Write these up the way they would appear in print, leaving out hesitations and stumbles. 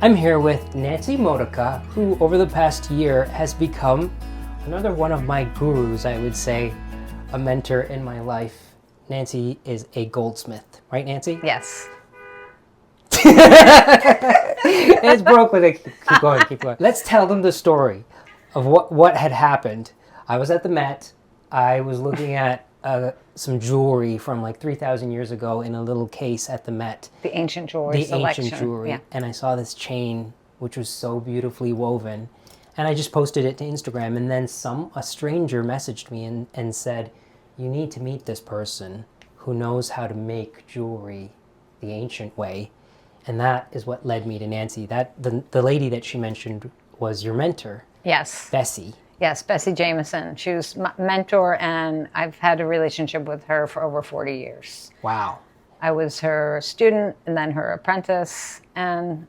I'm here with Nanci Modica, who over the past year has become another one of my gurus, I would say, a mentor in my life. Nanci is a goldsmith, right, Nanci? Yes. It's broke with it. Keep going, keep going. Let's tell them the story of what had happened. I was at the Met. I was looking at some jewelry from like 3,000 years ago in a little case at the Met. The ancient jewelry selection. Ancient jewelry. Yeah. And I saw this chain, which was so beautifully woven. And I just posted it to Instagram. And then a stranger messaged me and said, you need to meet this person who knows how to make jewelry the ancient way. And that is what led me to Nanci. The lady that she mentioned was your mentor. Yes. Bessie. Yes, Bessie Jameson. She was my mentor, and I've had a relationship with her for over 40 years. Wow. I was her student and then her apprentice. And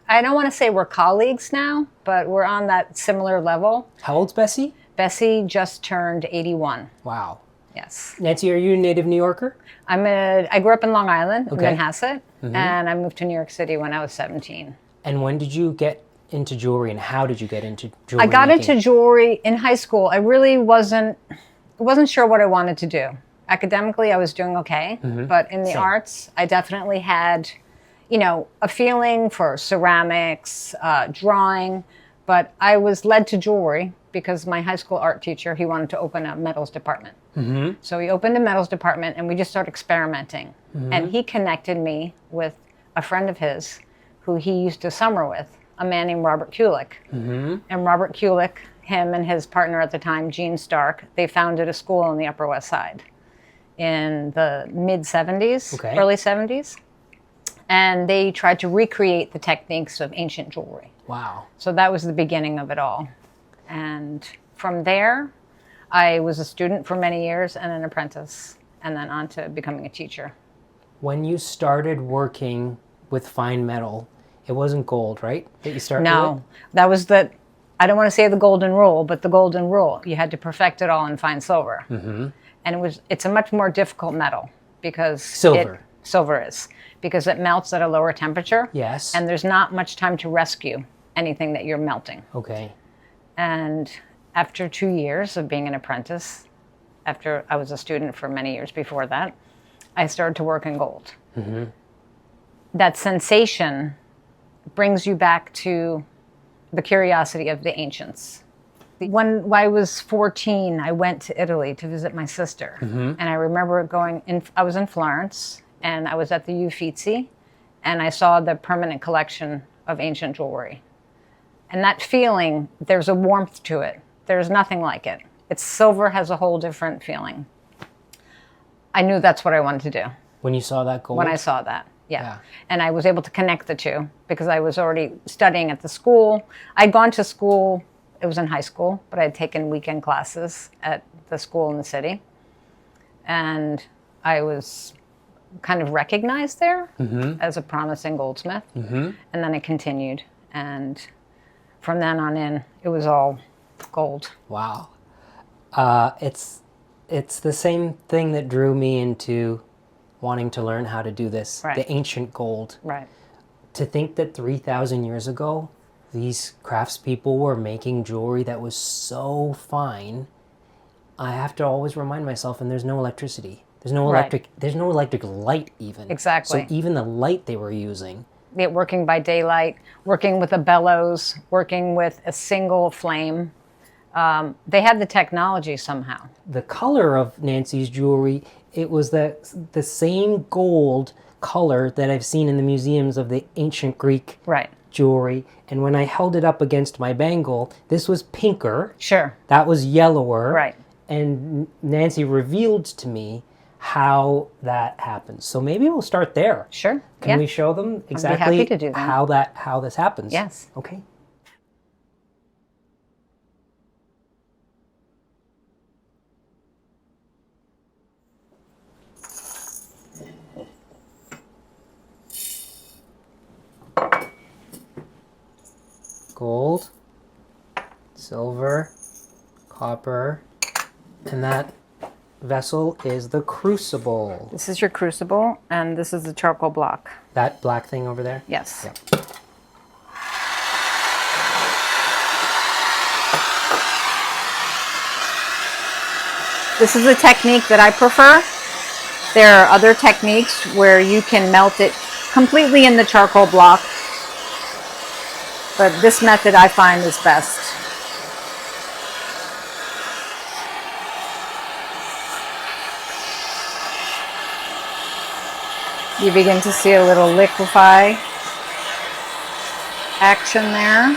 I don't want to say we're colleagues now, but we're on that similar level. How old's Bessie? Bessie just turned 81. Wow. Yes. Nanci, are you a native New Yorker? I grew up in Long Island, in Okay. Manhasset, and I moved to New York City when I was 17. And when did you get into jewelry, and how did you get into jewelry? I got making? into jewelry in high school. I really wasn't sure what I wanted to do. Academically, I was doing okay, but in the arts, I definitely had, a feeling for ceramics, drawing, but I was led to jewelry because my high school art teacher, he wanted to open a metals department. So he opened a metals department, and we just started experimenting. And he connected me with a friend of his who he used to summer with, a man named Robert Kulick. And Robert Kulick, him and his partner at the time, Gene Stark, they founded a school on the Upper West Side in the mid-70s, early 70s. And they tried to recreate the techniques of ancient jewelry. Wow. So that was the beginning of it all. And from there, I was a student for many years and an apprentice, and then on to becoming a teacher. When you started working with fine metal, it wasn't gold, right? That you started with? No, that was I don't want to say the golden rule, but the golden rule. You had to perfect it all in fine silver. And it's a much more difficult metal because silver is, because it melts at a lower temperature. Yes. And there's not much time to rescue anything that you're melting. Okay. And after 2 years of being an apprentice, after I was a student for many years before that, I started to work in gold. That sensation brings you back to the curiosity of the ancients. When I was 14, I went to Italy to visit my sister. And I remember I was in Florence, and I was at the Uffizi, and I saw the permanent collection of ancient jewelry. And that feeling, there's a warmth to it. There's nothing like it. Silver has a whole different feeling. I knew that's what I wanted to do. When you saw that gold? When I saw that, yeah. And I was able to connect the two because I was already studying at the school. I'd gone to school, it was in high school, but I had taken weekend classes at the school in the city. And I was kind of recognized there as a promising goldsmith. And then I continued. And from then on in, it was all gold. Wow. It's the same thing that drew me into wanting to learn how to do this, the ancient gold. Right. To think that 3,000 years ago, these craftspeople were making jewelry that was so fine, I have to always remind myself, and there's no electricity. There's no electric light even. Exactly. So even the light they were using. Working by daylight, working with a bellows, working with a single flame. They had the technology somehow. The color of Nanci's jewelry, it was the same gold color that I've seen in the museums of the ancient Greek jewelry. And when I held it up against my bangle, this was pinker. Sure. That was yellower. Right. And Nanci revealed to me how that happens. So maybe we'll start there. Sure. Can we show them exactly I'd be happy to do that. how this happens? Yes. Okay. Gold, silver, copper, and that vessel is the crucible. This is your crucible, and this is the charcoal block. That black thing over there? Yes. Yep. This is a technique that I prefer. There are other techniques where you can melt it completely in the charcoal block, but this method I find is best. You begin to see a little liquefy action there.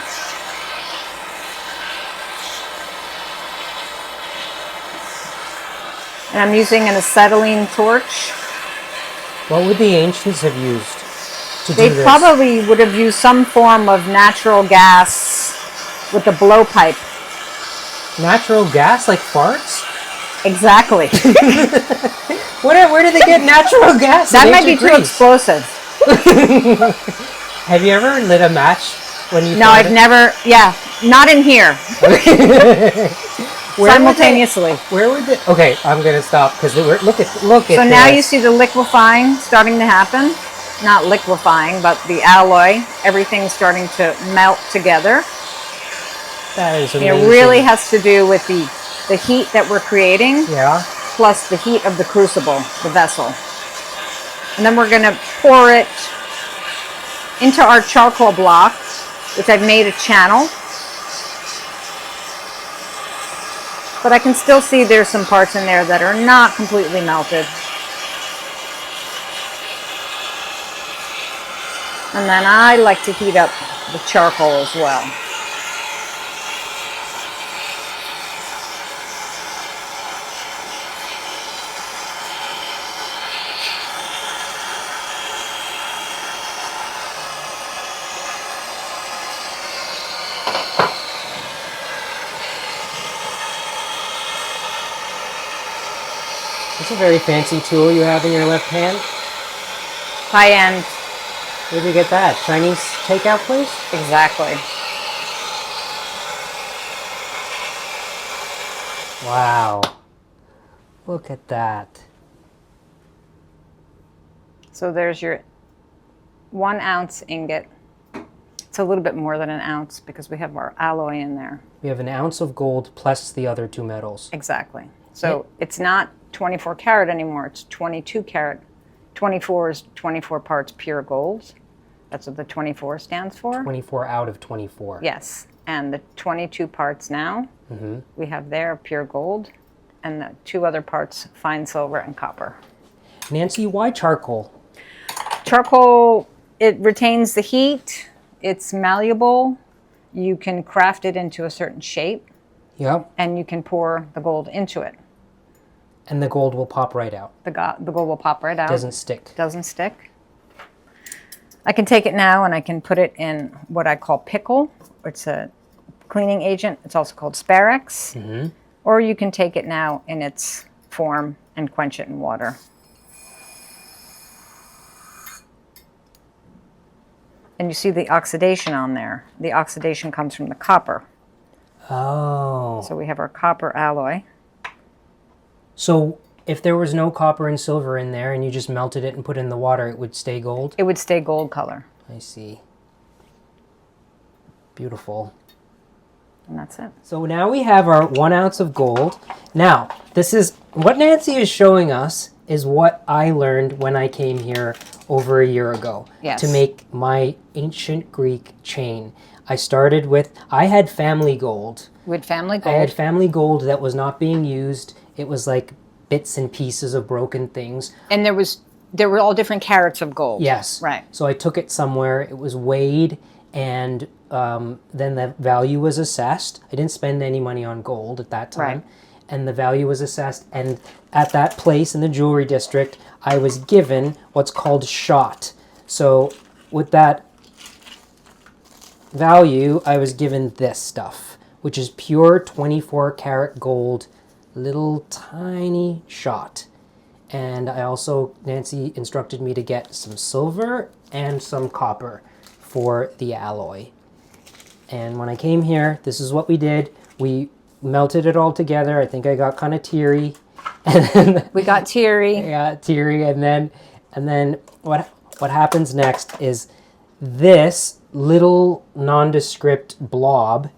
And I'm using an acetylene torch. What would the ancients have used to do They this? probably would have used some form of natural gas with a blowpipe. Natural gas, like farts? Exactly. Where did they get natural gas? That in might be ancient too Greece? explosive. Have you ever lit a match when you? No, I've never. Yeah, not in here. Simultaneously. Where would they? Okay, I'm gonna stop because look at So now you see the liquefying starting to happen. Not liquefying, but the alloy. Everything's starting to melt together. That is It amazing. really has to do with the heat that we're creating, Yeah. plus the heat of the crucible, the vessel. And then we're going to pour it into our charcoal block, which I've made a channel. But I can still see there's some parts in there that are not completely melted. And then I like to heat up the charcoal as well. It's a very fancy tool you have in your left hand. High end. Where did you get that? Chinese takeout place? Exactly. Wow. Look at that. So there's your 1 ounce ingot. It's a little bit more than an ounce because we have our alloy in there. We have an ounce of gold plus the other 2 metals. Exactly. So it's not 24 karat anymore, it's 22 karat. 24 is 24 parts pure gold. That's what the 24 stands for. 24 out of 24. Yes. And the 22 parts now, we have there pure gold, and the 2 other parts fine silver and copper. Nanci, why charcoal? Charcoal, it retains the heat, it's malleable, you can craft it into a certain shape, Yep. and you can pour the gold into it. And the gold will pop right out. The gold will pop right out. Doesn't stick. Doesn't stick. I can take it now and I can put it in what I call pickle. It's a cleaning agent. It's also called Sparex. Or you can take it now in its form and quench it in water. And you see the oxidation on there. The oxidation comes from the copper. Oh. So we have our copper alloy. So if there was no copper and silver in there and you just melted it and put it in the water, it would stay gold? It would stay gold color. I see. Beautiful. And that's it. So now we have our 1 ounce of gold. Now, this is what Nanci is showing us is what I learned when I came here over a year ago to make my ancient Greek chain. I started with, I had family gold. With family gold? I had family gold that was not being used. It was like bits and pieces of broken things. And there were all different carats of gold. Yes. Right. So I took it somewhere. It was weighed, and then the value was assessed. I didn't spend any money on gold at that time. Right. And the value was assessed. And at that place in the jewelry district, I was given what's called shot. So with that value, I was given this stuff, which is pure 24 karat gold, little tiny shot. And I also, Nanci instructed me to get some silver and some copper for the alloy. And when I came here, this is what we did. We melted it all together. I think I got kind of teary. And then We got teary. yeah, teary. And then what happens next is this little nondescript blob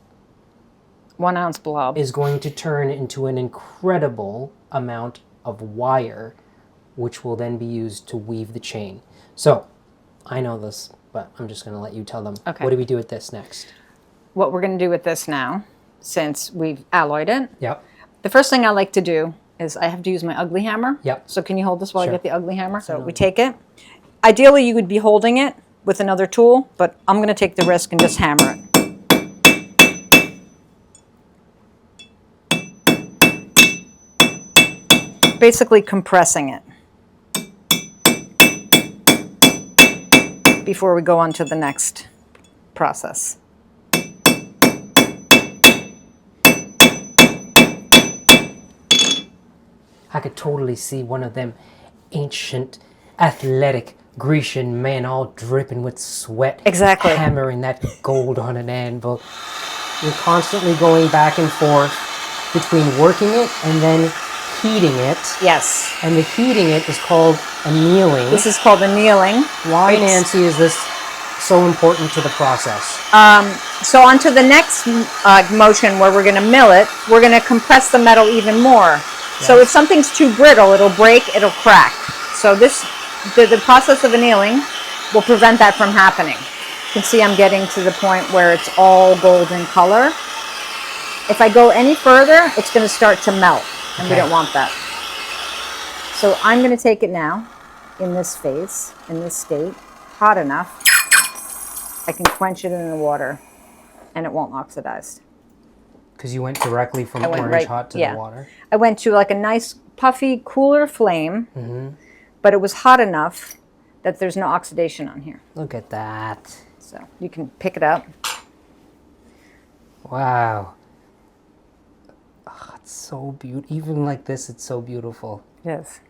1 ounce blob. is going to turn into an incredible amount of wire, which will then be used to weave the chain. So, I know this, but I'm just going to let you tell them. Okay. What do we do with this next? What we're going to do with this now, since we've alloyed it, Yep. the first thing I like to do is I have to use my ugly hammer. Yep. So can you hold this while Sure. I get the ugly hammer? So we take it. Ideally, you would be holding it with another tool, but I'm going to take the risk and just hammer it. Basically compressing it before we go on to the next process. I could totally see one of them ancient, athletic Grecian men all dripping with sweat. Exactly. Hammering that gold on an anvil. You're constantly going back and forth between working it and then heating it. Yes. And the heating it is called annealing. This is called annealing. Why, Nanci, is this so important to the process? So on to the next motion where we're going to mill it, we're going to compress the metal even more. Yes. So if something's too brittle, it'll break, it'll crack. So the process of annealing will prevent that from happening. You can see I'm getting to the point where it's all golden color. If I go any further, it's going to start to melt, and we don't want that. So I'm going to take it now in this phase, in this state, hot enough. I can quench it in the water, and it won't oxidize. Because you went directly from orange hot to the water? I went to like a nice, puffy, cooler flame, but it was hot enough that there's no oxidation on here. Look at that. So you can pick it up. Wow. Oh, it's so beautiful. Even like this, it's so beautiful. Yes.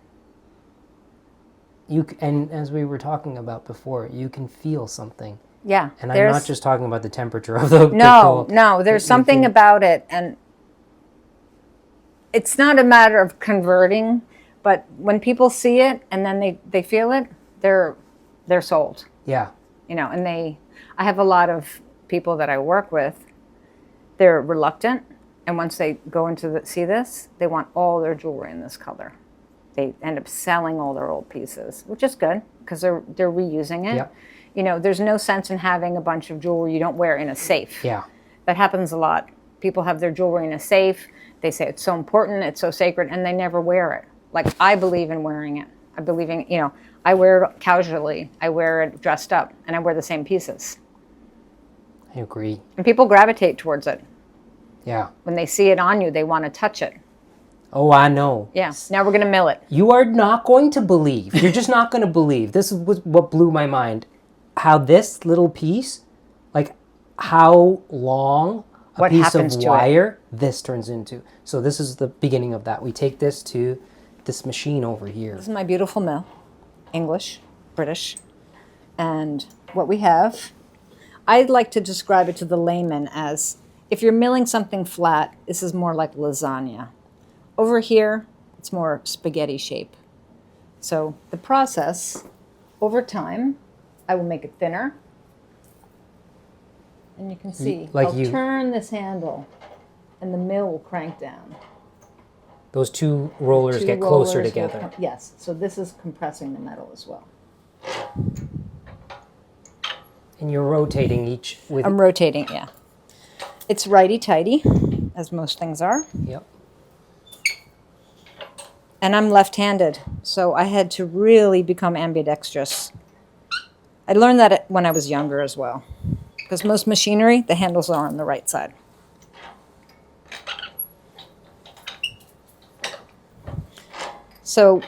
And as we were talking about before, you can feel something. Yeah. And I'm not just talking about the temperature of the No, there's something about it, and it's not a matter of converting, but when people see it and then they feel it, they're sold. Yeah. You know, and I have a lot of people that I work with, they're reluctant, and once they go into see this, they want all their jewelry in this color. They end up selling all their old pieces, which is good because they're reusing it. Yep. You know, there's no sense in having a bunch of jewelry you don't wear in a safe. Yeah. That happens a lot. People have their jewelry in a safe. They say it's so important, it's so sacred, and they never wear it. Like, I believe in wearing it. I believe in, you know, I wear it casually. I wear it dressed up, and I wear the same pieces. I agree. And people gravitate towards it. Yeah. When they see it on you, they want to touch it. Oh, I know. Yeah. Now we're going to mill it. You are not going to believe. You're just not going to believe. This is what blew my mind. How this little piece, like how long a piece of wire this turns into. So this is the beginning of that. We take this to this machine over here. This is my beautiful mill. English, British. And what we have, I'd like to describe it to the layman as, if you're milling something flat, this is more like lasagna. Over here, it's more spaghetti shape. So the process, over time, I will make it thinner. And you can see, I'll turn this handle and the mill will crank down. Those two rollers get closer together. Yes, so this is compressing the metal as well. And you're rotating each with... I'm rotating, yeah. It's righty-tighty, as most things are. Yep. And I'm left-handed, so I had to really become ambidextrous. I learned that when I was younger as well, because most machinery, the handles are on the right side. So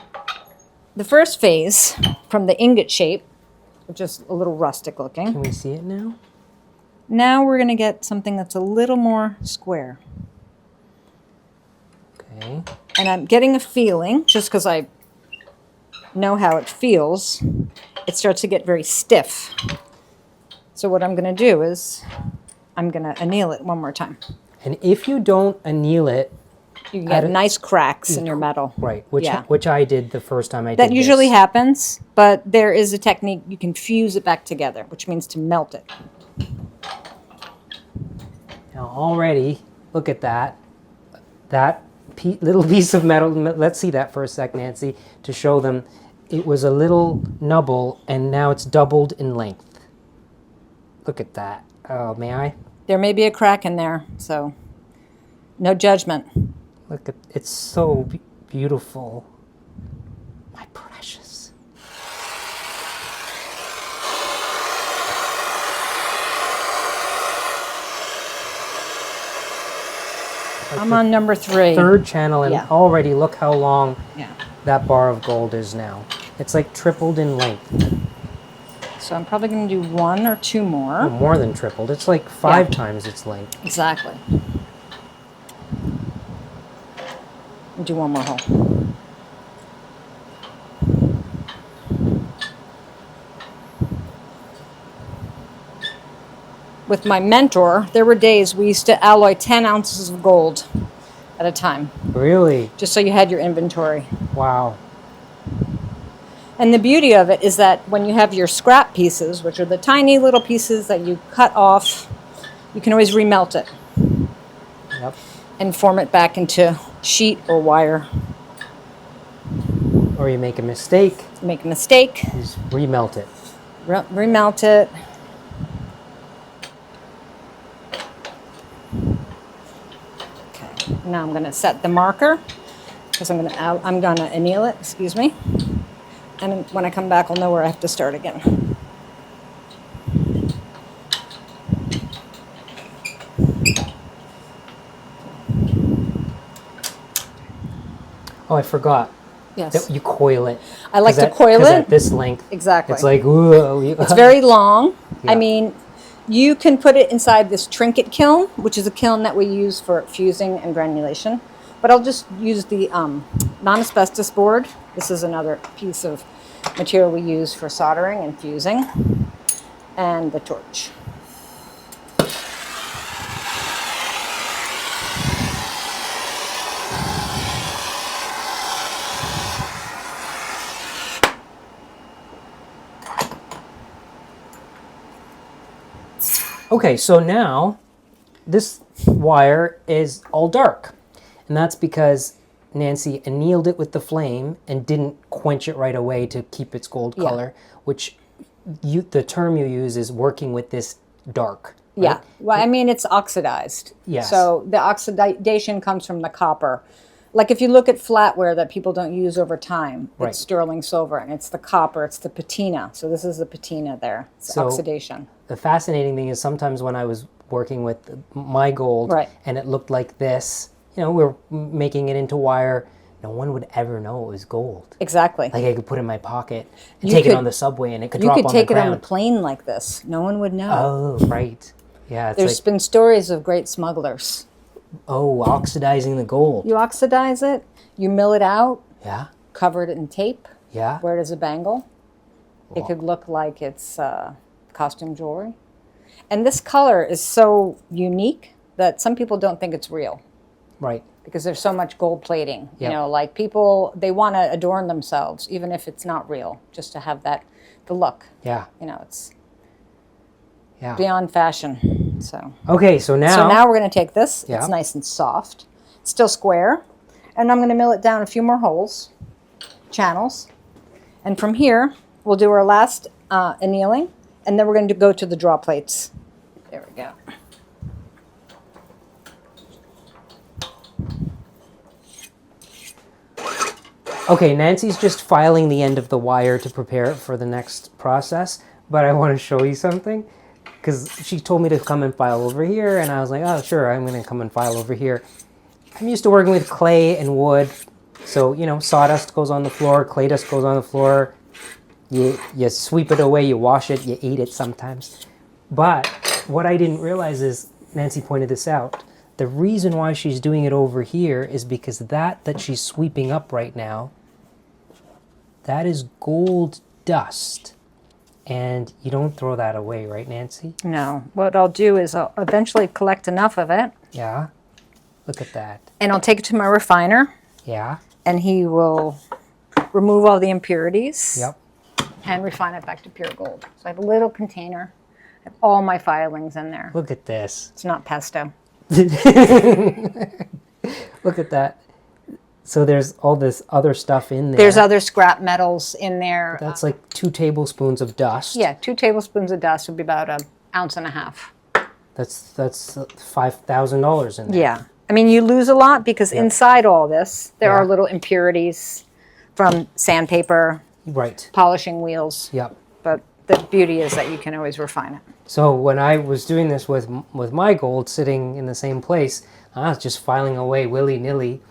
the first phase, from the ingot shape, which is a little rustic looking. Can we see it now? Now we're going to get something that's a little more square. Okay. And I'm getting a feeling, just because I know how it feels, it starts to get very stiff. So what I'm going to do is I'm going to anneal it one more time. And if you don't anneal it, you get nice cracks in your metal. Right, which I did the first time I did that usually happens, but there is a technique you can fuse it back together, which means to melt it. Now already, look at that. That little piece of metal. Let's see that for a sec, Nancy, to show them. It was a little nubble, and now it's doubled in length. Look at that. Oh, may I? There may be a crack in there, so no judgment. Look at it's so beautiful. My precious. I'm on number 3. Third channel, and Yeah. already look how long Yeah. that bar of gold is now. It's like tripled in length. So I'm probably going to do 1 or 2 more. Oh, more than tripled. It's like 5 Yeah. times its length. Exactly. And do 1 more hole. With my mentor, there were days we used to alloy 10 ounces of gold at a time, Really? just so you had your inventory. Wow. And the beauty of it is that when you have your scrap pieces, which are the tiny little pieces that you cut off, you can always remelt it Yep. and form it back into sheet or wire. Or you make a mistake, Make a mistake, you just remelt it. remelt it. Okay, now I'm going to set the marker because I'm going to anneal it, excuse me. And when I come back, I'll know where I have to start again. Oh, I forgot. Yes. That you coil it. I like 'Cause to coil 'cause it. at this length. Exactly. It's like, whoa. It's very long. Yeah. I mean, you can put it inside this trinket kiln, which is a kiln that we use for fusing and granulation. But I'll just use the non-asbestos board. This is another piece of material we use for soldering and fusing. And the torch. Okay, so now this wire is all dark. And that's because Nancy annealed it with the flame and didn't quench it right away to keep its gold Yeah. color, which the term you use is working with this dark. Right? Yeah. Well, I mean, it's oxidized. Yes. So the oxidation comes from the copper. Like if you look at flatware that people don't use over time, Right. it's sterling silver and it's the copper, it's the patina. So this is the patina there. It's So- oxidation. The fascinating thing is sometimes when I was working with my gold Right. and it looked like this, we're making it into wire, no one would ever know it was gold. Exactly. Like I could put it in my pocket and You take it could- on the subway and it could You drop could on take the it on ground. the plane like this. No one would know. Oh, right. Yeah, it's There's like, been stories of great smugglers. oxidizing the gold. You oxidize it, you mill it out, Yeah, cover it in tape, yeah. wear it as a bangle. It could look like it's costume jewelry. And this color is so unique that some people don't think it's real Right. because there's so much gold plating. Yeah. You know, like people, they want to adorn themselves, even if it's not real, just to have the look. Yeah, It's yeah. beyond fashion. So Okay, so now we're going to take this. Yeah. It's nice and soft. It's still square. And I'm going to mill it down a few more holes, channels. And from here, we'll do our last annealing. And then we're going to go to the draw plates. There we go. Okay, Nancy's just filing the end of the wire to prepare it for the next process, but I want to show you something because she told me to come and file over here, and I was like, oh, sure, I'm going to come and file over here. I'm used to working with clay and wood, so, sawdust goes on the floor, clay dust goes on the floor, you sweep it away, you wash it, you eat it sometimes. But what I didn't realize is, Nancy pointed this out, the reason why she's doing it over here is because that she's sweeping up right now, that is gold dust. And you don't throw that away, right, Nancy? No. What I'll do is I'll eventually collect enough of it. Yeah. Look at that. And I'll take it to my refiner. Yeah. And he will remove all the impurities. Yep. And refine it back to pure gold. So I have a little container. I have all my filings in there. Look at this. It's not pesto. Look at that. So there's all this other stuff in there. There's other scrap metals in there. That's like 2 tablespoons of dust. Yeah, 2 tablespoons of dust would be about an ounce and a half. That's $5,000 in there. Yeah. I mean, you lose a lot because inside all this, there are little impurities from sandpaper, Right. polishing wheels. Yep. But the beauty is that you can always refine it. So when I was doing this with my gold sitting in the same place, I was just filing away willy-nilly,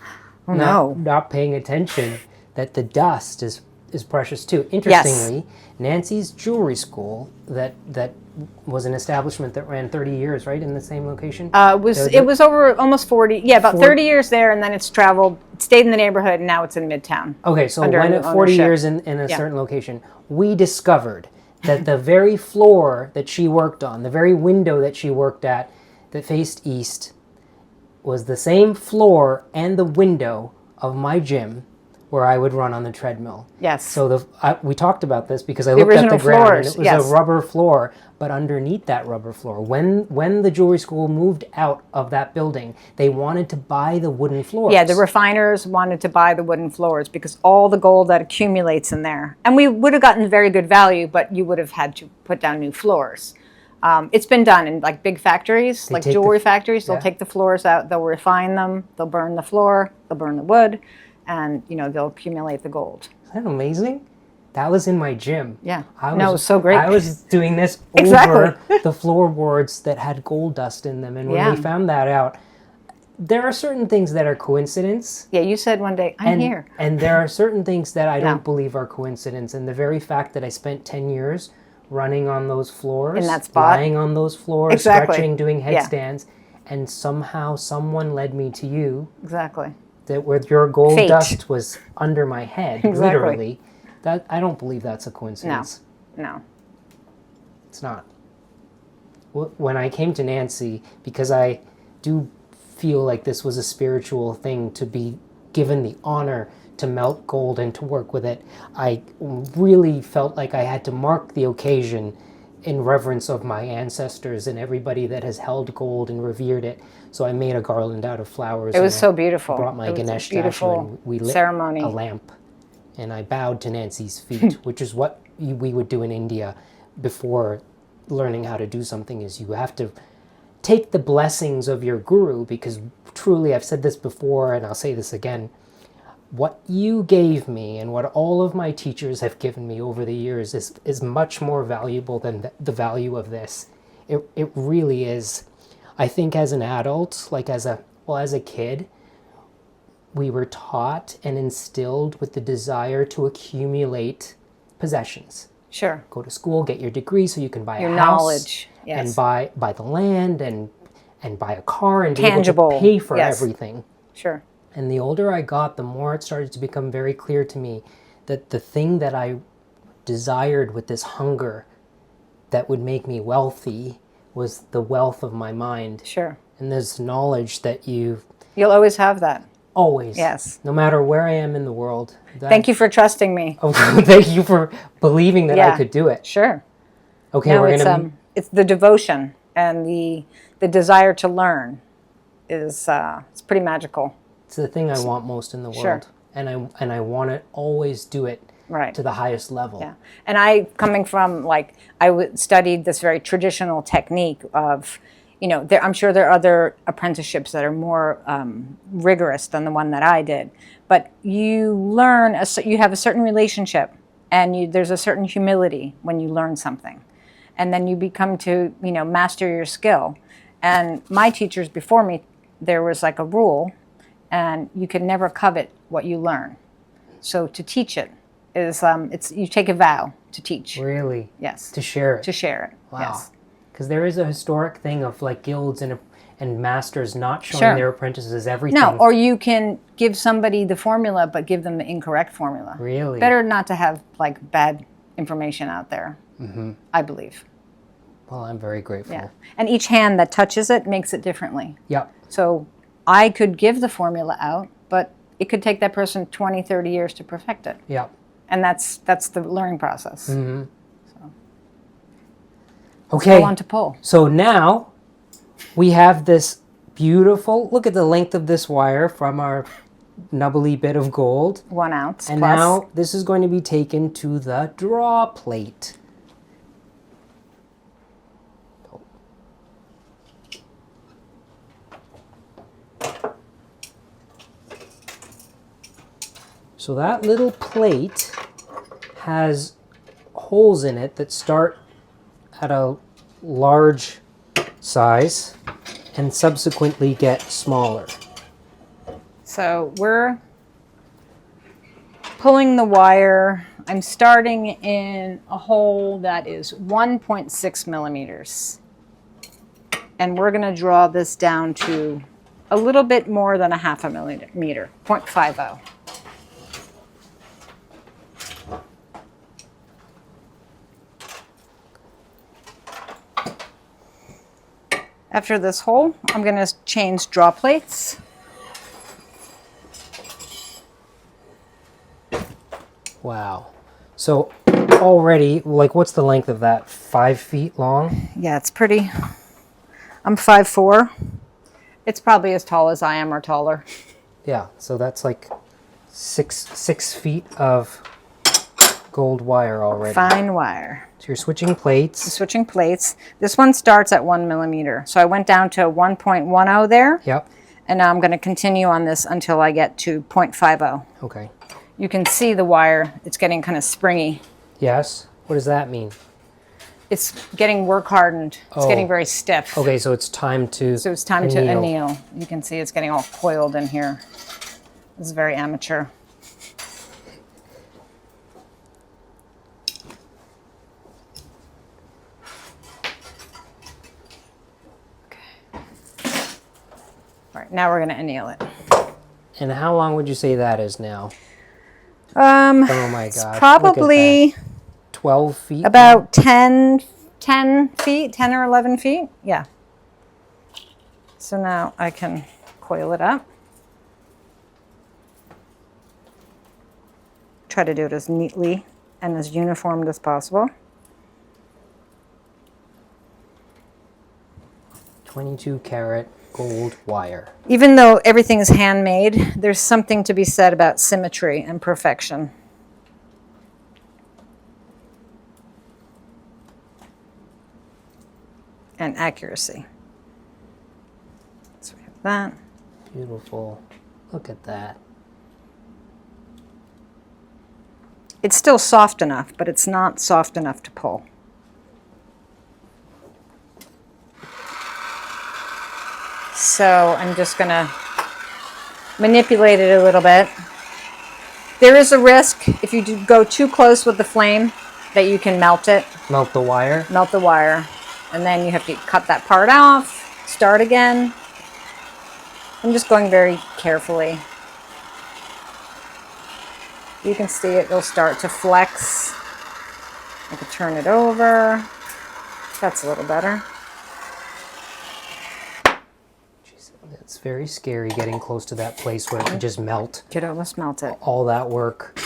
not paying attention that the dust is precious too. Interestingly, Nancy's jewelry school that was an establishment that ran 30 years, right, in the same location? It was over almost 40, about 30 years there, and then it's traveled, it stayed in the neighborhood, and now it's in Midtown. Okay, so when at 40 years in a certain location, we discovered that the very floor that she worked on, the very window that she worked at that faced east, was the same floor and the window of my gym where I would run on the treadmill. Yes. So we talked about this because I looked at the ground and it was a rubber floor, but underneath that rubber floor, when the jewelry school moved out of that building, they wanted to buy the wooden floors. Yeah, the refiners wanted to buy the wooden floors because all the gold that accumulates in there. And we would have gotten very good value, but you would have had to put down new floors. It's been done in like big factories, like jewelry factories. They'll take the floors out, they'll refine them, they'll burn the floor, they'll burn the wood, and they'll accumulate the gold. Isn't that amazing? That was in my gym. Yeah. It was so great. I was doing this over the floorboards that had gold dust in them. And when we found that out, there are certain things that are coincidence. Yeah, you said one day, I'm here. And there are certain things that I don't believe are coincidence. And the very fact that I spent 10 years running on those floors, in that spot, lying on those floors, stretching, doing headstands, and somehow someone led me to you. Exactly. That where your gold dust was under my head, literally. That I don't believe that's a coincidence. No. It's not. When I came to Nancy, because I do feel like this was a spiritual thing to be given the honor to melt gold and to work with it, I really felt like I had to mark the occasion in reverence of my ancestors and everybody that has held gold and revered it. So I made a garland out of flowers. It was so beautiful. I brought my Ganesh statue and we lit ceremony. A lamp. And I bowed to Nancy's feet, which is what we would do in India before learning how to do something, is you have to take the blessings of your guru, because truly, I've said this before and I'll say this again, what you gave me and what all of my teachers have given me over the years is much more valuable than the value of this. It really is. I think as an adult, like as a kid, we were taught and instilled with the desire to accumulate possessions. Sure. Go to school, get your degree so you can buy your a house. Knowledge, yes. And buy the land and buy a car and tangible, be able to pay for everything. Sure. And the older I got, the more it started to become very clear to me that the thing that I desired with this hunger that would make me wealthy was the wealth of my mind. Sure. And this knowledge that you'll always have that. Always. Yes. No matter where I am in the world. Thank you for trusting me. Oh, thank you for believing that I could do it. Sure. Okay, no, it's the devotion and the desire to learn is it's pretty magical. It's the thing I want most in the world. Sure. And I want to always do it to the highest level. Yeah. And coming from I studied this very traditional technique of, I'm sure there are other apprenticeships that are more rigorous than the one that I did. But you learn, you have a certain relationship, and there's a certain humility when you learn something. And then you become to, master your skill. And my teachers before me, there was like a rule, and you can never covet what you learn. So to teach it is, you take a vow to teach. Really? Yes. To share it. To share it. Wow. Yes. Because there is a historic thing of guilds and masters not showing their apprentices everything. No, or you can give somebody the formula, but give them the incorrect formula. Really? Better not to have bad information out there, I believe. Well, I'm very grateful. Yeah. And each hand that touches it makes it differently. Yep. So I could give the formula out, but it could take that person 20, 30 years to perfect it. Yep. And that's the learning process. Mm-hmm. So. Okay. Go on to pull. So now we have this beautiful, look at the length of this wire from our nubbly bit of gold. 1 ounce And plus. now this is going to be taken to the draw plate. So that little plate has holes in it that start at a large size and subsequently get smaller. So we're pulling the wire. I'm starting in a hole that is 1.6 millimeters. And we're going to draw this down to a little bit more than a half a millimeter, 0.50. After this hole, I'm going to change draw plates. Wow. So already, like, what's the length of that? 5 feet long? Yeah, it's pretty. I'm 5'4". It's probably as tall as I am or taller. Yeah, so that's like six feet of gold wire already. Fine wire. So you're switching plates. Switching plates. This one starts at 1 millimeter. So I went down to 1.10 there. Yep. And now I'm going to continue on this until I get to 0.50. Okay. You can see the wire. It's getting kind of springy. Yes. What does that mean? It's getting work hardened. It's Oh. getting very stiff. Okay, so it's time to So it's time to anneal. You can see it's getting all coiled in here. This is very amateur. All right, now we're going to anneal it. And how long would you say that is now? Oh my God. Probably 12 feet? about 10 feet, 10 or 11 feet. Yeah. So now I can coil it up. Try to do it as neatly and as uniformed as possible. 22 karat gold wire. Even though everything is handmade, there's something to be said about symmetry and perfection. And accuracy. So we have that. Beautiful. Look at that. It's still soft enough, but it's not soft enough to pull. So I'm just going to manipulate it a little bit. There is a risk if you do go too close with the flame that you can melt it. Melt the wire? Melt the wire. And then you have to cut that part off, start again. I'm just going very carefully. You can see it, it'll start to flex. I can turn it over. That's a little better. Jeez, it's very scary getting close to that place where it can just melt. Could almost melt it. All that work.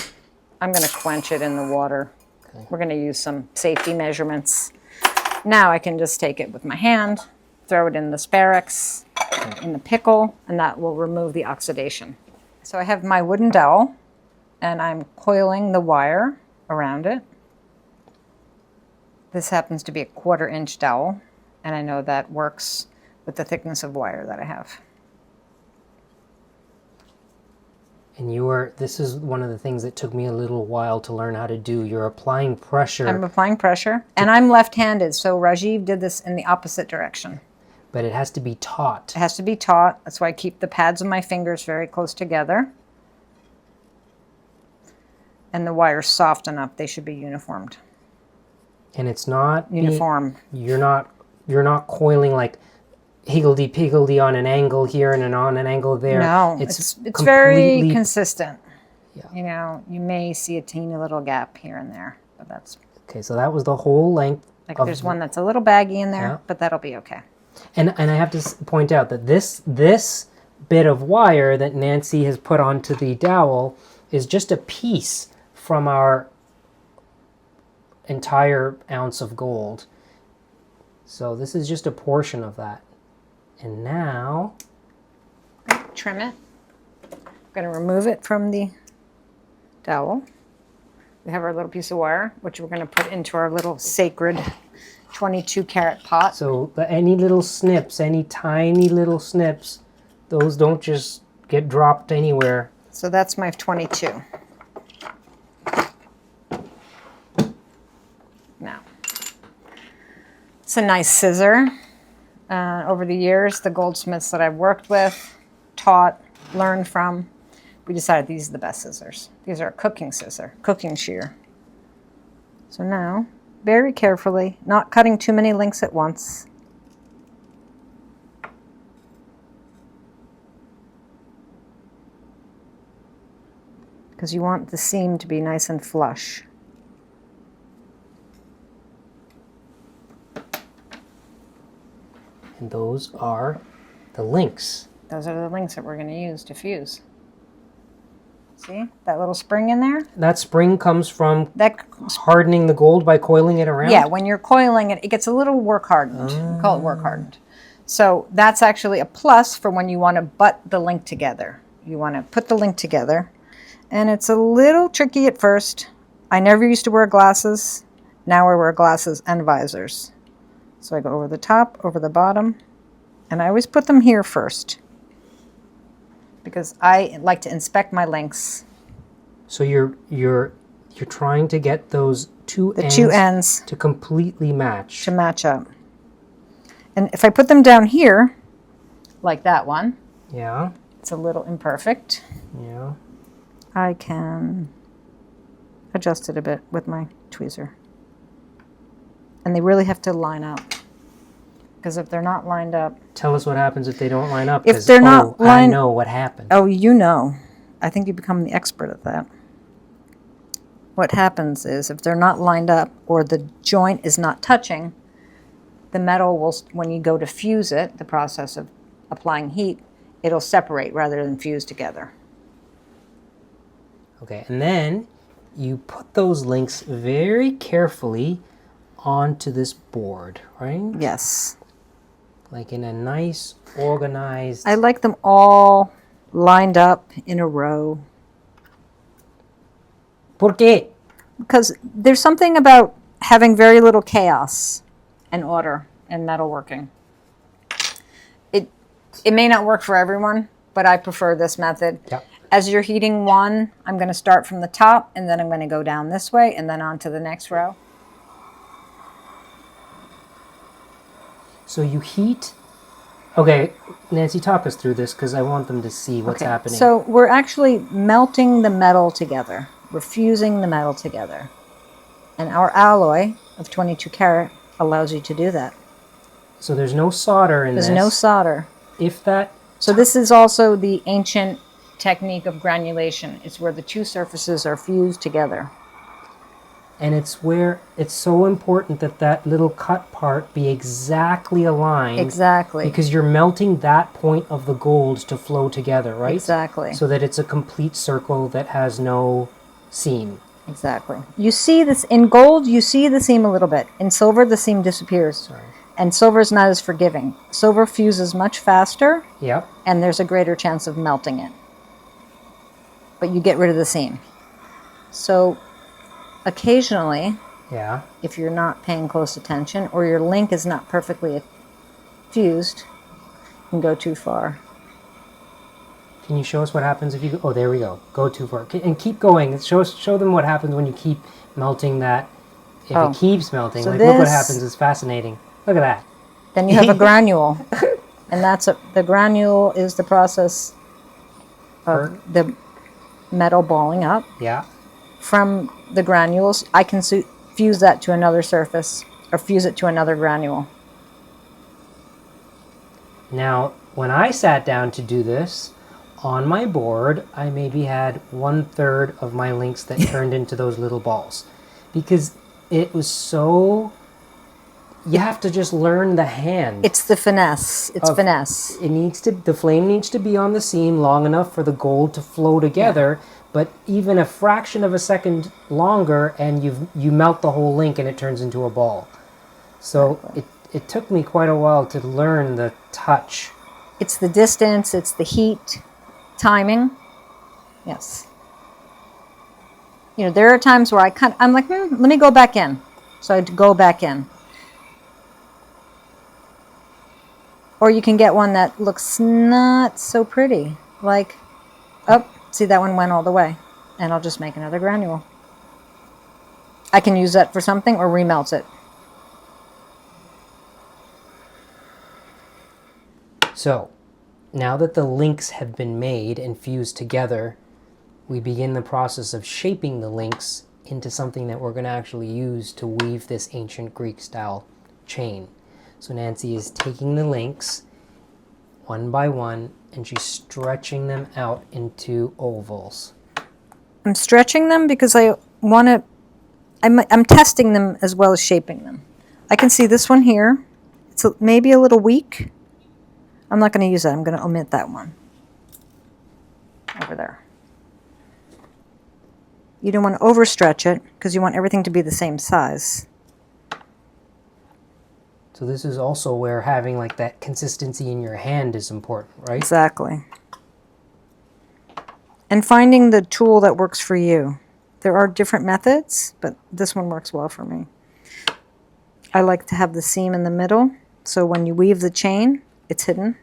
I'm going to quench it in the water. Okay. We're going to use some safety measurements. Now I can just take it with my hand, throw it in the Sparex, in the pickle, and that will remove the oxidation. So I have my wooden dowel, and I'm coiling the wire around it. This happens to be a 1/4 inch dowel, and I know that works with the thickness of wire that I have. And this is one of the things that took me a little while to learn how to do. You're applying pressure. I'm applying pressure, and I'm left-handed, so Rajiv did this in the opposite direction. But it has to be taut. It has to be taut. That's why I keep the pads of my fingers very close together. And the wire's soft enough, they should be uniformed. And it's not Uniform. You're not coiling like higgledy-piggledy on an angle here and on an angle there. No, it's very consistent. Yeah. You know, you may see a teeny little gap here and there, but that's... Okay, so that was the whole length. Like there's one that's a little baggy in there, Yeah. but that'll be okay. And I have to point out that this bit of wire that Nanci has put onto the dowel is just a piece from our entire ounce of gold. So this is just a portion of that. And now... Trim it. I'm going to remove it from the dowel. We have our little piece of wire, which we're going to put into our little sacred 22 karat pot. So any little snips, any tiny little snips, those don't just get dropped anywhere. So that's my 22. Now, it's a nice scissor. Over the years, the goldsmiths that I've worked with, taught, learned from, we decided these are the best scissors. These are a cooking scissor, cooking shear. So now, very carefully, not cutting too many links at once. Because you want the seam to be nice and flush. And those are the links. Those are the links that we're going to use to fuse. See that little spring in there? That spring comes from That hardening the gold by coiling it around? Yeah, when you're coiling it, it gets a little work hardened. We call it work hardened. So that's actually a plus for when you want to butt the link together. You want to put the link together. And it's a little tricky at first. I never used to wear glasses. Now I wear glasses and visors. So I go over the top, over the bottom, and I always put them here first because I like to inspect my links. So you're trying to get those two ends to completely match. To match up. And if I put them down here, like that one, Yeah. it's a little imperfect. Yeah. I can adjust it a bit with my tweezer. And they really have to line up. Because if they're not lined up... Tell us what happens if they don't line up. If they're not I know what happened. Oh, you know. I think you become the expert at that. What happens is if they're not lined up or the joint is not touching, the metal will, when you go to fuse it, the process of applying heat, it'll separate rather than fuse together. Okay, and then you put those links very carefully onto this board, right? Yes. Like in a nice, organized... I like them all lined up in a row. ¿Por qué? Because there's something about having very little chaos and order in metalworking. It may not work for everyone, but I prefer this method. Yep. As you're heating one, I'm going to start from the top, and then I'm going to go down this way, and then on to the next row. So you heat... Okay, Nancy, talk us through this because I want them to see what's happening. So we're actually melting the metal together. We're fusing the metal together. And our alloy of 22 karat allows you to do that. So there's no solder in this. There's no solder. If that... So this is also the ancient technique of granulation. It's where the two surfaces are fused together. And it's where it's so important that that little cut part be exactly aligned. Exactly. Because you're melting that point of the gold to flow together, right? Exactly. So that it's a complete circle that has no seam. Exactly. You see this in gold, you see the seam a little bit. In silver, the seam disappears. Sorry. And silver is not as forgiving. Silver fuses much faster, Yep. and there's a greater chance of melting it. But you get rid of the seam. So occasionally, Yeah. if you're not paying close attention or your link is not perfectly fused, you can go too far. Can you show us what happens if you go... Oh, there we go. Go too far. And keep going. Show them what happens when you keep melting that. If it keeps melting. So Like, look what happens. It's fascinating. Look at that. Then you have a granule. And the granule is the process of the metal balling up. Yeah. From the granules, I can fuse that to another surface or fuse it to another granule. Now, when I sat down to do this, on my board, I maybe had 1/3 of my links that turned into those little balls. Because it was so... You have to just learn the hand. It's the finesse. It's finesse. The flame needs to be on the seam long enough for the gold to flow together, but even a fraction of a second longer and you melt the whole link and it turns into a ball. So it took me quite a while to learn the touch. It's the distance, it's the heat, timing. Yes. You know, there are times where I'm like, let me go back in. So I'd go back in. Or you can get one that looks not so pretty. Like, oh, see, that one went all the way. And I'll just make another granule. I can use that for something or remelt it. So, now that the links have been made and fused together, we begin the process of shaping the links into something that we're going to actually use to weave this ancient Greek style chain. So Nanci is taking the links one by one and she's stretching them out into ovals. I'm stretching them because I want to, I'm testing them as well as shaping them. I can see this one here. It's maybe a little weak. I'm not going to use that. I'm going to omit that one. Over there. You don't want to overstretch it because you want everything to be the same size. So this is also where having like that consistency in your hand is important, right? Exactly. And finding the tool that works for you. There are different methods, but this one works well for me. I like to have the seam in the middle, so when you weave the chain, it's hidden.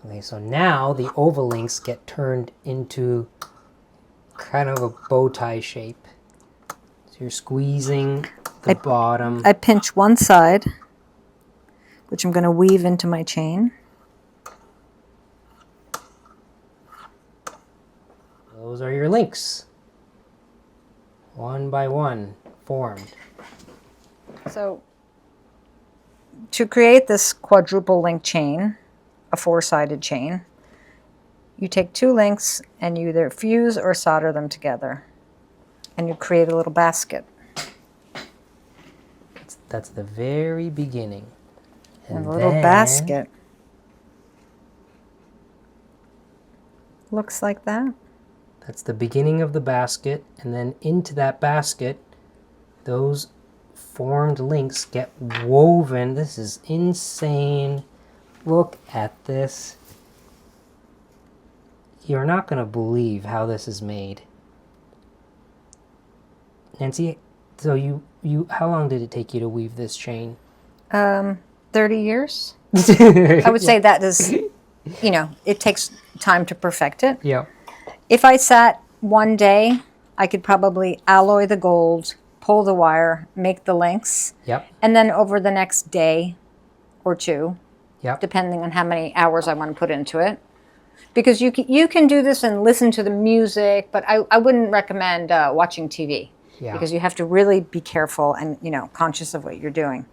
Okay, so now the oval links get turned into kind of a bow tie shape. So you're squeezing the bottom. I pinch one side, which I'm going to weave into my chain. Those are your links. One by one, formed. So to create this quadruple link chain, a four-sided chain, you take two links and you either fuse or solder them together. And you create a little basket. That's the very beginning. And a little basket looks like that. That's the beginning of the basket, and then into that basket, those formed links get woven. This is insane. Look at this. You're not going to believe how this is made. Nanci, so you how long did it take you to weave this chain? 30 years. I would say that is, you know, it takes time to perfect it. Yeah. If I sat one day, I could probably alloy the gold, pull the wire, make the links. Yep. And then over the next day or two, Yep. depending on how many hours I want to put into it. Because you can do this and listen to the music, but I wouldn't recommend watching TV. Yeah. Because you have to really be careful and, you know, conscious of what you're doing.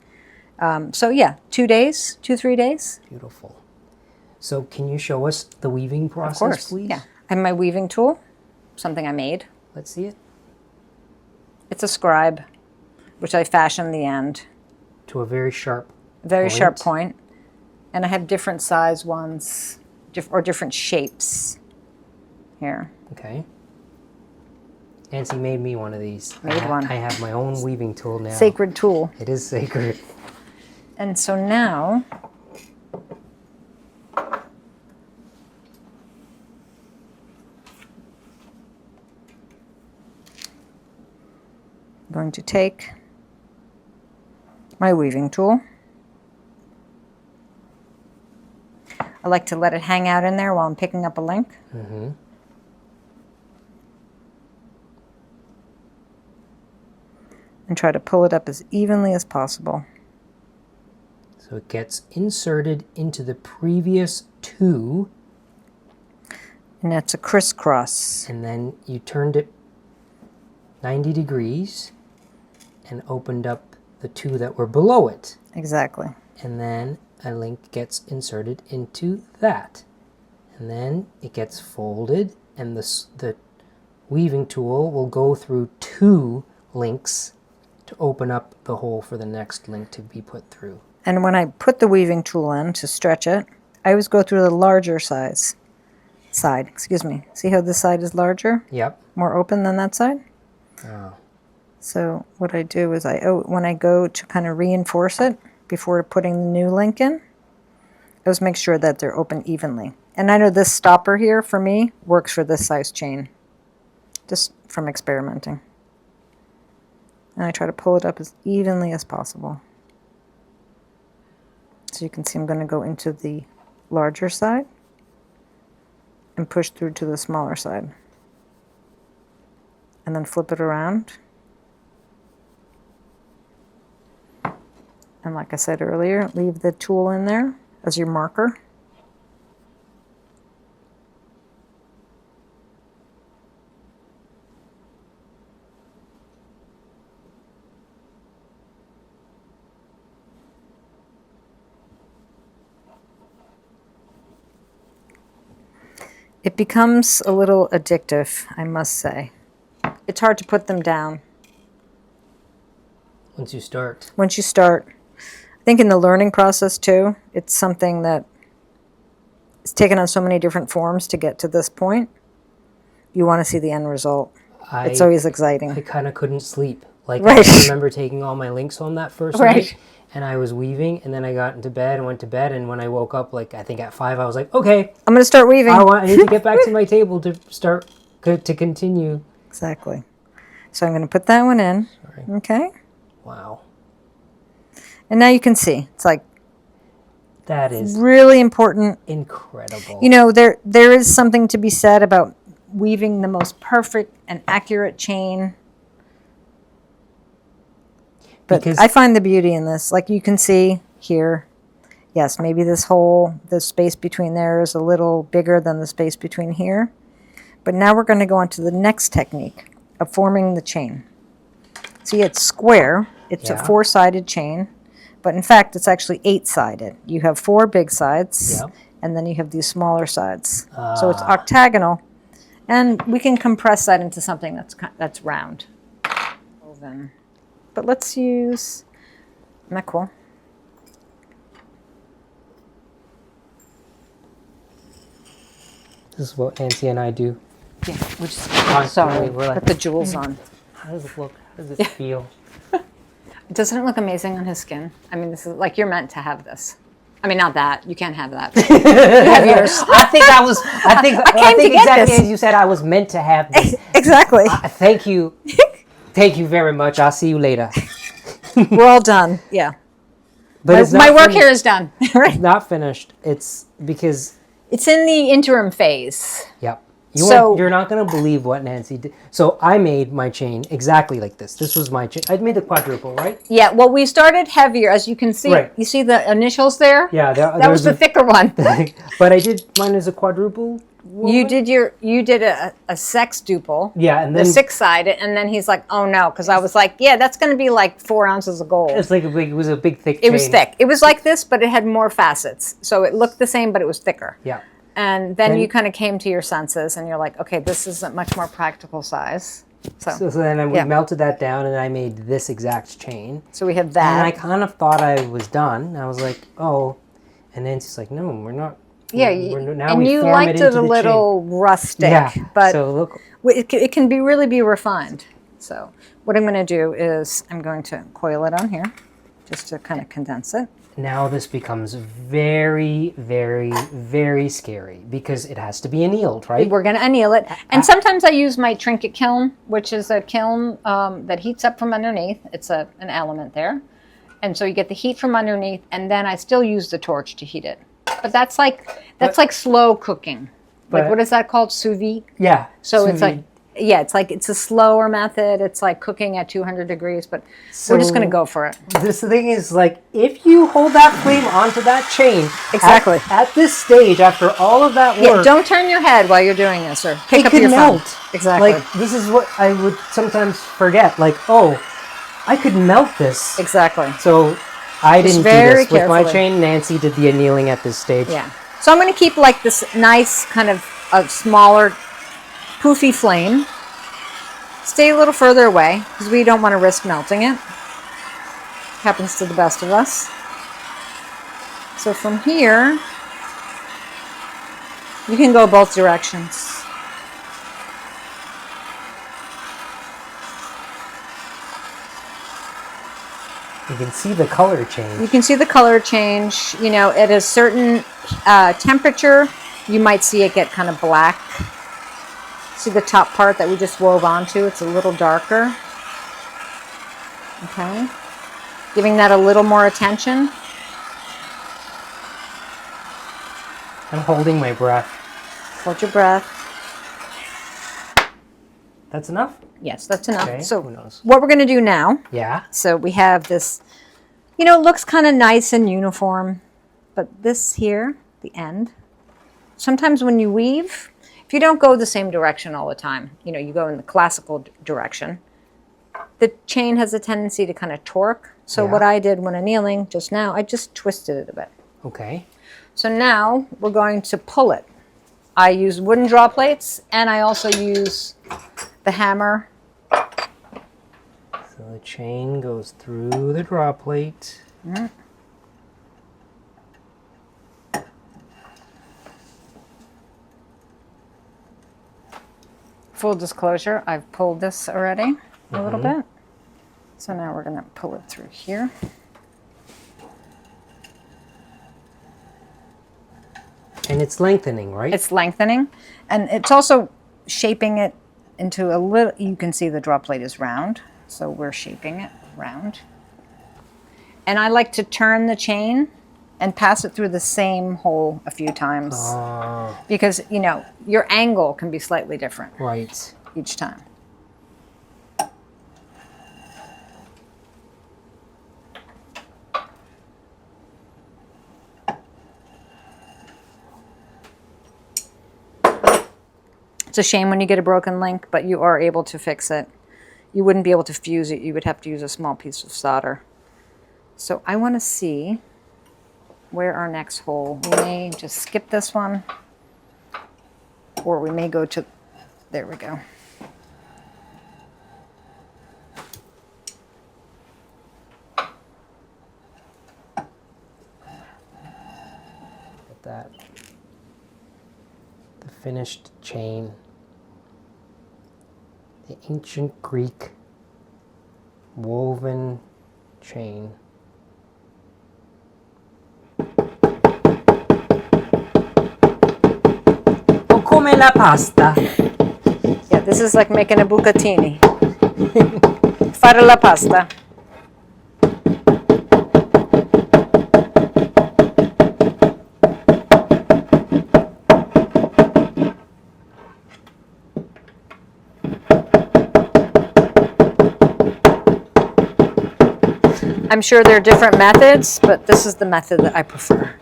So yeah, 2 days, 3 days. Beautiful. So can you show us the weaving process, please? Yeah. I have my weaving tool, something I made. Let's see it. It's a scribe, which I fashioned the end. To a very sharp Sharp point. And I have different size ones, or different shapes here. Okay. Nanci made me one of these. Made one. I have my own weaving tool now. Sacred tool. It is sacred. And so now, I'm going to take my weaving tool. I like to let it hang out in there while I'm picking up a link. Mm-hmm. And try to pull it up as evenly as possible. So it gets inserted into the previous two. And that's a crisscross. And then you turned it 90 degrees and opened up the two that were below it. Exactly. And then a link gets inserted into that. And then it gets folded and the weaving tool will go through two links to open up the hole for the next link to be put through. And when I put the weaving tool in to stretch it, I always go through the larger side. See how this side is larger? Yep. More open than that side? Oh. So what I do is when I go to kind of reinforce it before putting the new link in, I always make sure that they're open evenly. And I know this stopper here for me works for this size chain, just from experimenting. And I try to pull it up as evenly as possible. So you can see I'm going to go into the larger side and push through to the smaller side. And then flip it around. And like I said earlier, leave the tool in there as your marker. It becomes a little addictive, I must say. It's hard to put them down. Once you start. Once you start. I think in the learning process too, it's something that it's taken on so many different forms to get to this point. You want to see the end result. It's always exciting. I kind of couldn't sleep. Like, right. I remember taking all my links home that first right. night, and I was weaving, and then I got into bed and went to bed, and when I woke up, like, I think at 5, I was like, okay. I'm going to start weaving. I need to get back to my table to start, to continue. Exactly. So I'm going to put that one in. Sorry. Okay. Wow. And now you can see, it's like, that is really important. Incredible. You know, there is something to be said about weaving the most perfect and accurate chain. But because I find the beauty in this. Like you can see here, yes, maybe this space between there is a little bigger than the space between here. But now we're going to go on to the next technique of forming the chain. See, it's square. It's a 4-sided chain. But in fact, it's actually 8-sided. You have 4 big sides, and then you have these smaller sides. So it's octagonal. And we can compress that into something that's round. But let's use, isn't that cool? This is what Nanci and I do. Yeah, we're just constantly put the jewels on. How does it look? How does it feel? Doesn't it look amazing on his skin? I mean, this is like, you're meant to have this. I mean, not that. You can't have that. You have yours. I think exactly as you said, I was meant to have this. Exactly. Thank you. Thank you very much. I'll see you later. We're all done. Yeah. But my work here is done. Right? It's not finished. It's because... It's in the interim phase. Yep. You're not going to believe what Nanci did. So I made my chain exactly like this. This was my chain. I made the quadruple, right? Yeah. Well, we started heavier, as you can see. Right. You see the initials there? Yeah. That was the thicker one. But I did mine as a quadruple. You did a sextuple. Yeah, and then the 6-sided, and then he's like, "Oh no," because I was like, "Yeah, that's going to be like 4 ounces of gold." It's like it was a big thick chain. It was thick. It was like this, but it had more facets, so it looked the same, but it was thicker. Yeah. And then you kind of came to your senses, and you're like, "Okay, this is a much more practical size." So then we melted that down, and I made this exact chain. So we have that. And I kind of thought I was done. I was like, "Oh," and Nancy's like, "No, we're not." Yeah, and you liked it a little rustic, but so look, it can really be refined. So what I'm going to do is I'm going to coil it on here just to kind of condense it. Now this becomes very, very, very scary because it has to be annealed, right? We're going to anneal it. And sometimes I use my trinket kiln, which is a kiln that heats up from underneath. It's an element there. And so you get the heat from underneath, and then I still use the torch to heat it. But that's like slow cooking. Like, what is that called? Sous vide? Yeah. So it's like, it's a slower method. It's like cooking at 200 degrees, but we're just going to go for it. This thing is like, if you hold that flame onto that chain. Exactly. At this stage, after all of that work. Yeah, don't turn your head while you're doing this, or pick up your phone. Exactly. Like, this is what I would sometimes forget. Like, oh, I could melt this. Exactly. So I didn't do this with my chain. Nanci did the annealing at this stage. Yeah. So I'm going to keep like this nice kind of a smaller poofy flame. Stay a little further away because we don't want to risk melting it. Happens to the best of us. So from here, you can go both directions. You can see the color change. You can see the color change. You know, at a certain temperature, you might see it get kind of black. See the top part that we just wove onto? It's a little darker. Okay. Giving that a little more attention. I'm holding my breath. Hold your breath. That's enough? Yes, that's enough. Okay, so who knows? what we're going to do now, Yeah. so we have this, you know, it looks kind of nice and uniform, but this here, the end, sometimes when you weave, if you don't go the same direction all the time, you know, you go in the classical direction, the chain has a tendency to kind of torque. So Yeah. what I did when annealing just now, I just twisted it a bit. Okay. So now we're going to pull it. I use wooden draw plates, and I also use the hammer. So the chain goes through the draw plate. Full disclosure, I've pulled this already a little bit. So now we're going to pull it through here. And it's lengthening, right? It's lengthening, and it's also shaping it into a little, you can see the draw plate is round, so we're shaping it round. And I like to turn the chain and pass it through the same hole a few times because, you know, your angle can be slightly different Right. each time. It's a shame when you get a broken link, but you are able to fix it. You wouldn't be able to fuse it. You would have to use a small piece of solder. So I want to see where our next hole. We may just skip this one, or we may go to, there we go. At that. The finished chain. The ancient Greek woven chain. O come la pasta. Yeah, this is like making a bucatini. Fare la pasta. I'm sure there are different methods, but this is the method that I prefer.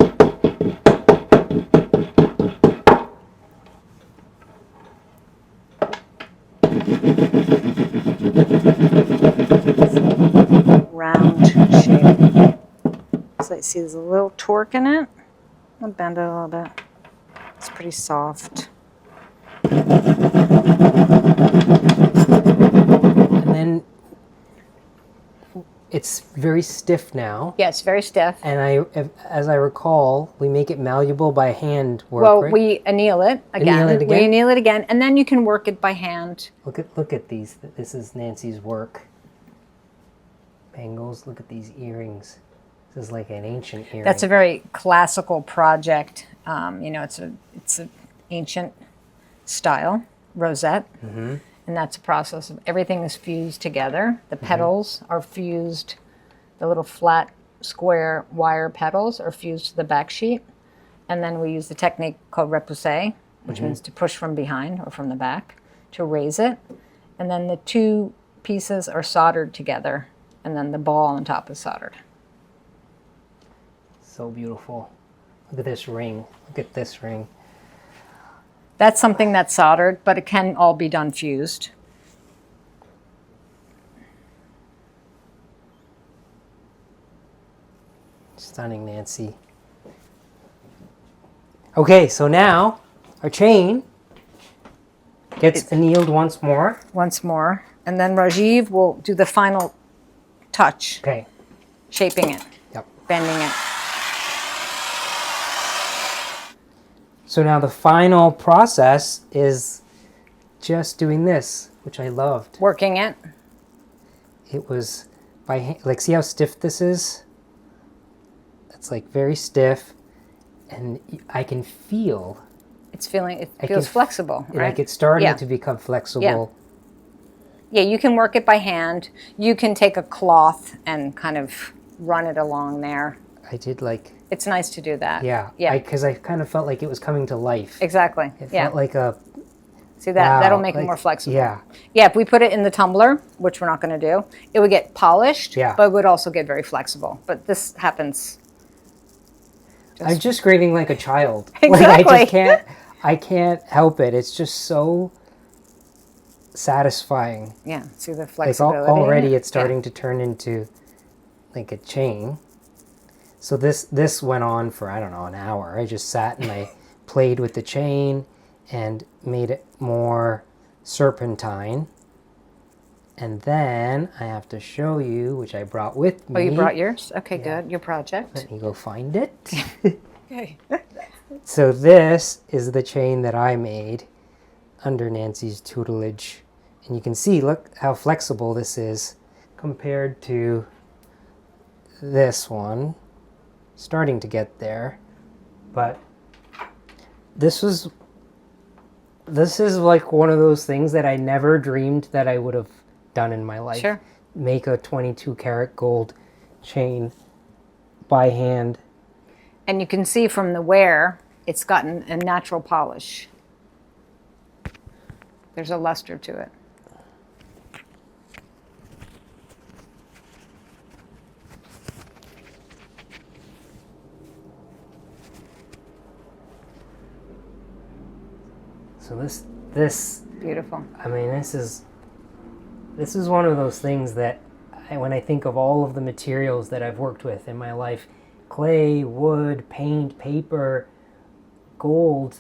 Round shape. So you see there's a little torque in it. I'll bend it a little bit. It's pretty soft. And then it's very stiff now. Yeah, it's very stiff. And as I recall, we make it malleable by hand work. Well, right? we anneal it again. Anneal it again? We anneal it again, and then you can work it by hand. Look at these. This is Nancy's work. Bangles. Look at these earrings. This is like an ancient earring. That's a very classical project. You know, it's an ancient style rosette, and that's a process of everything is fused together. The petals are fused. The little flat square wire petals are fused to the back sheet, and then we use the technique called repoussé, which means to push from behind or from the back to raise it, and then the two pieces are soldered together, and then the ball on top is soldered. So beautiful. Look at this ring. Look at this ring. That's something that's soldered, but it can all be done fused. Stunning, Nancy. Okay, so now our chain gets annealed once more. Once more. And then Rajiv will do the final touch, Okay. shaping it, Yep. bending it. So now the final process is just doing this, which I loved. Working it. It was by hand, like, see how stiff this is? It's like very stiff, and I can feel it feels flexible, right? Like it's starting Yeah. to become flexible. Yeah, you can work it by hand. You can take a cloth and kind of run it along there. I did like, It's nice to do that. yeah. Yeah. Because I kind of felt like it was coming to life. Exactly. It Yeah. felt like a, See that? wow, That'll make it like, more flexible. yeah. Yeah, if we put it in the tumbler, which we're not going to do, it would get polished, Yeah. but it would also get very flexible. But this happens. I'm just grading like a child. Exactly. Like I can't help it. It's just so satisfying. Yeah, see the Like flexibility. already it's starting to turn into like a chain. So this went on for, I don't know, an hour. I just sat and I played with the chain and made it more serpentine. And then I have to show you, which I brought with me. Oh, you brought yours? Okay, good. Your project. Let me go find it. Okay. So this is the chain that I made under Nanci's tutelage. And you can see, look how flexible this is compared to this one. Starting to get there. But this is like one of those things that I never dreamed that I would have done in my life. Sure. Make a 22 karat gold chain by hand. And you can see from the wear, it's gotten a natural polish. There's a luster to it. So this Beautiful. I mean, this is one of those things that when I think of all of the materials that I've worked with in my life, clay, wood, paint, paper, gold,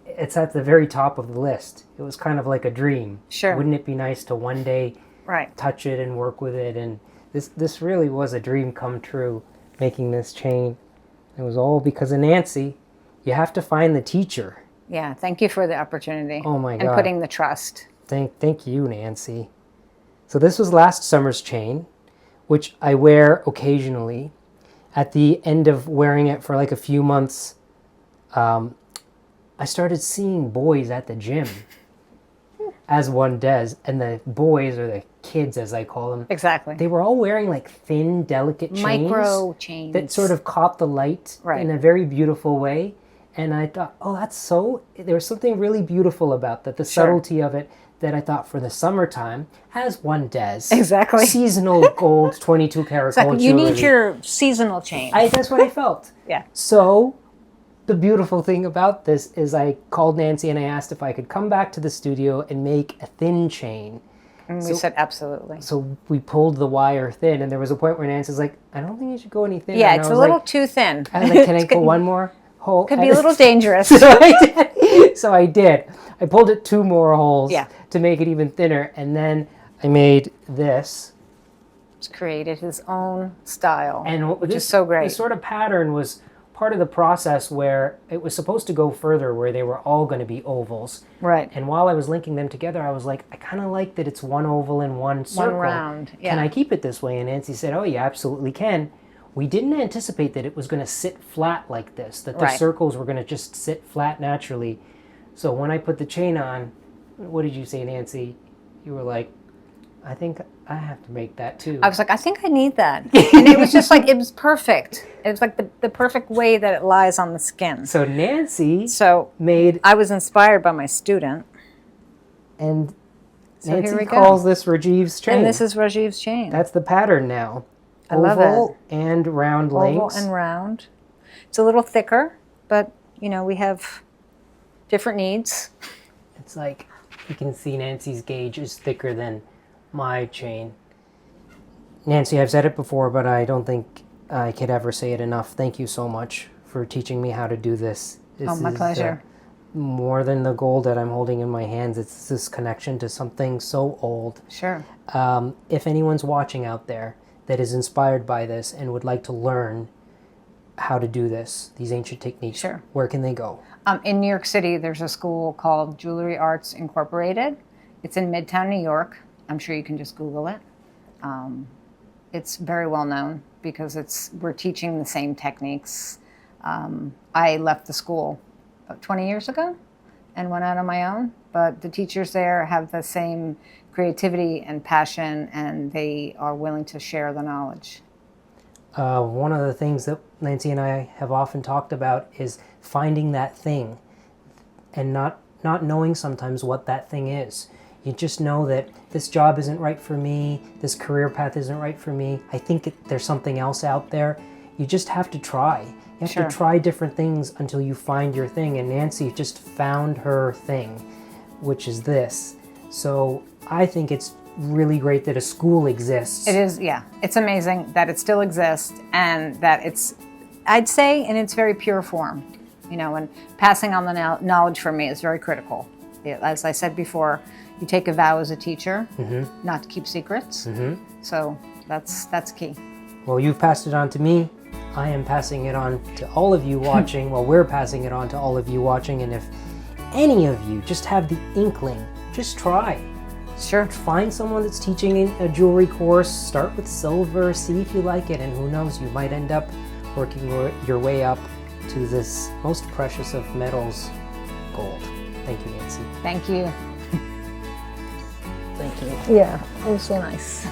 it's at the very top of the list. It was kind of like a dream. Sure. Wouldn't it be nice to one day Right. touch it and work with it? And this really was a dream come true, making this chain. It was all because of Nanci. You have to find the teacher. Yeah, thank you for the opportunity. Oh my And God. putting the trust. Thank you, Nanci. So this was last summer's chain, which I wear occasionally. At the end of wearing it for like a few months, I started seeing boys at the gym, as one does. And the boys, or the kids as I call them, Exactly. they were all wearing like thin, delicate chains. Micro chains. That sort of caught the light Right. in a very beautiful way. And I thought, oh, there was something really beautiful about that, the Sure. subtlety of it, that I thought for the summertime, as one does. Exactly. Seasonal gold, 22 karat gold You need jewelry. your seasonal chain. That's what I felt. Yeah. So the beautiful thing about this is I called Nanci and I asked if I could come back to the studio and make a thin chain. And we said absolutely. So we pulled the wire thin, and there was a point where Nanci's like, I don't think you should go any thinner. Yeah, And it's I a was little like, too thin. I was like, can I go one more hole? Could be a little dangerous. So I did. I pulled it 2 more holes Yeah. to make it even thinner, and then I made this. He's created his own style, And which is so great. This sort of pattern was part of the process where it was supposed to go further, where they were all going to be ovals. Right. And while I was linking them together, I was like, I kind of like that it's one oval and one circle. round, yeah. Can I keep it this way? And Nanci said, oh, you absolutely can. We didn't anticipate that it was going to sit flat like this, that the Right. circles were going to just sit flat naturally. So when I put the chain on, what did you say, Nanci? You were like, I think I have to make that too. I was like, I think I need that. And it was just like, it was perfect. It was like the perfect way that it lies on the skin. So Nanci So made, I was inspired by my student. and So here we Nanci go. calls this Rajiv's chain. And this is Rajiv's chain. That's the pattern now. I love Oval and round Oval links. and round. It's a little thicker, but we have different needs. It's like, you can see Nanci's gauge is thicker than my chain. Nanci, I've said it before, but I don't think I could ever say it enough. Thank you so much for teaching me how to do this. Oh, my pleasure. More than the gold that I'm holding in my hands, it's this connection to something so old. Sure. If anyone's watching out there that is inspired by this and would like to learn how to do this, these ancient techniques, Sure. where can they go? In New York City, there's a school called Jewelry Arts Incorporated. It's in Midtown, New York. I'm sure you can just Google it. It's very well known because we're teaching the same techniques. I left the school about 20 years ago and went out on my own. But the teachers there have the same creativity and passion, and they are willing to share the knowledge. One of the things that Nanci and I have often talked about is finding that thing and not knowing sometimes what that thing is. You just know that this job isn't right for me, this career path isn't right for me, I think there's something else out there. You just have to try. You have to try different things until you find your thing, and Nanci just found her thing, which is this. So I think it's really great that a school exists. It is, yeah. It's amazing that it still exists, and that it's, I'd say, in its very pure form. You know, and passing on the knowledge for me is very critical. As I said before, you take a vow as a teacher not to keep secrets. So that's key. Well, you've passed it on to me. I am passing it on to all of you watching. Well, we're passing it on to all of you watching. And if any of you just have the inkling, just try. Sure. Find someone that's teaching a jewelry course. Start with silver. See if you like it. And who knows, you might end up working your way up to this most precious of metals, gold. Thank you, Nanci. Thank you. Thank you. Yeah, it was so nice.